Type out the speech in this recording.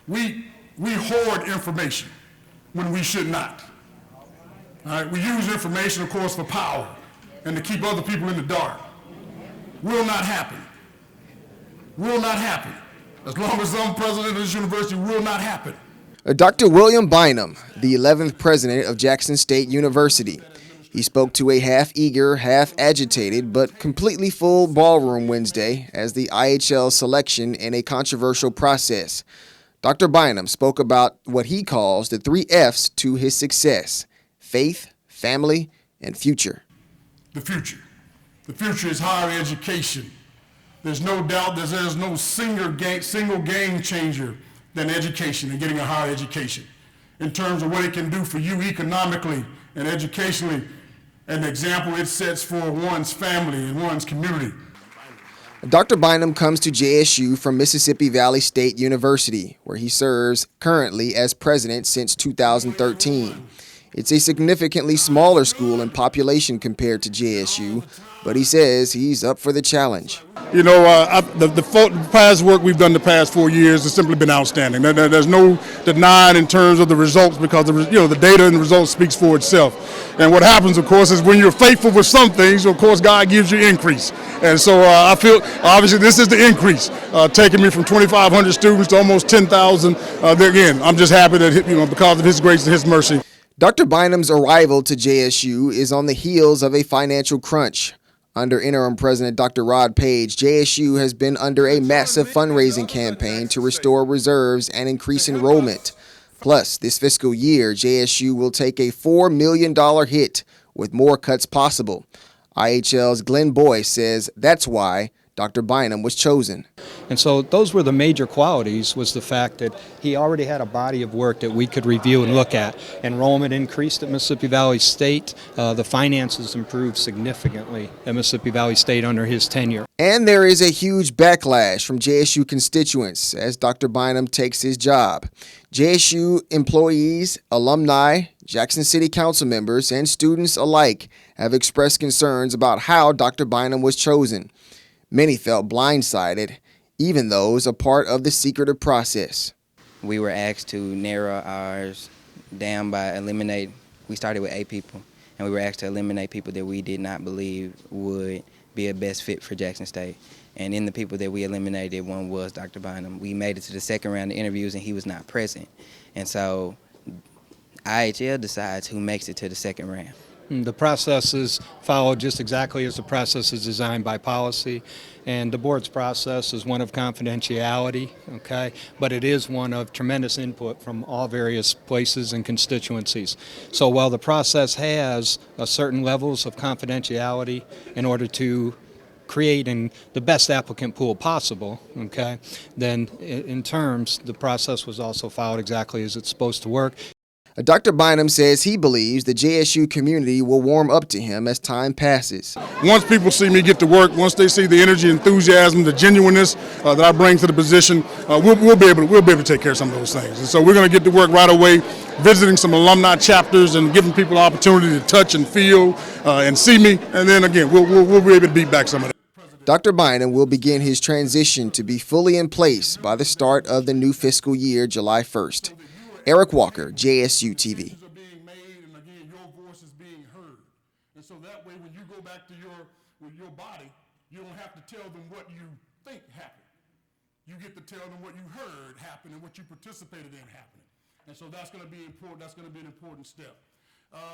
We hoard information when we should not. All right? We use information, of course, for power and to keep other people in the dark. Will not happen. Will not happen. As long as I'm president of this university, will not happen. Dr. William Bynum, the 11th president of Jackson State University. He spoke to a half-eager, half-agitated, but completely full ballroom Wednesday as the IHL selection in a controversial process. Dr. Bynum spoke about what he calls the 3 F's to his success: faith, family, and future. The future. The future is higher education. There's no doubt that there's no single game changer than education and getting a higher education in terms of what it can do for you economically and educationally, and the example it sets for one's family and one's community. Dr. Bynum comes to JSU from Mississippi Valley State University, where he serves currently as president since 2013. It's a significantly smaller school in population compared to JSU, but he says he's up for the challenge. You know, the past work we've done the past 4 years has simply been outstanding. There's no denying in terms of the results, because the data and the results speaks for itself. And what happens, of course, is when you're faithful with some things, of course, God gives you increase. And so I feel, obviously, this is the increase, taking me from 2,500 students to almost 10,000. Again, I'm just happy that, because of His grace and His mercy. Dr. Bynum's arrival to JSU is on the heels of a financial crunch. Under interim president Dr. Rod Page, JSU has been under a massive fundraising campaign to restore reserves and increase enrollment. Plus, this fiscal year, JSU will take a $4 million hit, with more cuts possible. IHL's Glenn Boyce says that's why Dr. Bynum was chosen. And so those were the major qualities, was the fact that he already had a body of work that we could review and look at. Enrollment increased at Mississippi Valley State. The finances improved significantly at Mississippi Valley State under his tenure. And there is a huge backlash from JSU constituents as Dr. Bynum takes his job. JSU employees, alumni, Jackson City Council members, and students alike have expressed concerns about how Dr. Bynum was chosen. Many felt blindsided, even those a part of the secretive process. We were asked to narrow ours down by eliminate. We started with 8 people, and we were asked to eliminate people that we did not believe would be a best fit for Jackson State. And in the people that we eliminated, one was Dr. Bynum. We made it to the second round of interviews, and he was not present. And so IHL decides who makes it to the second round. The process is followed just exactly as the process is designed by policy, and the board's process is one of confidentiality, okay, but it is one of tremendous input from all various places and constituencies. So while the process has a certain levels of confidentiality in order to create the best applicant pool possible, okay, then in terms, the process was also followed exactly as it's supposed to work. Dr. Bynum says he believes the JSU community will warm up to him as time passes. Once people see me get to work, once they see the energy, enthusiasm, the genuineness that I bring to the position, we'll be able to take care of some of those things. And so we're going to get to work right away, visiting some alumni chapters and giving people the opportunity to touch and feel and see me. And then again, we'll be able to beat back some of that. Dr. Bynum will begin his transition to be fully in place by the start of the new fiscal year, July 1st. Eric Walker, JSU-TV. And so that way, when you go back to your body, you don't have to tell them what you think happened. You get to tell them what you heard happen and what you participated in happening. And so that's going to be important. That's going to be an important step.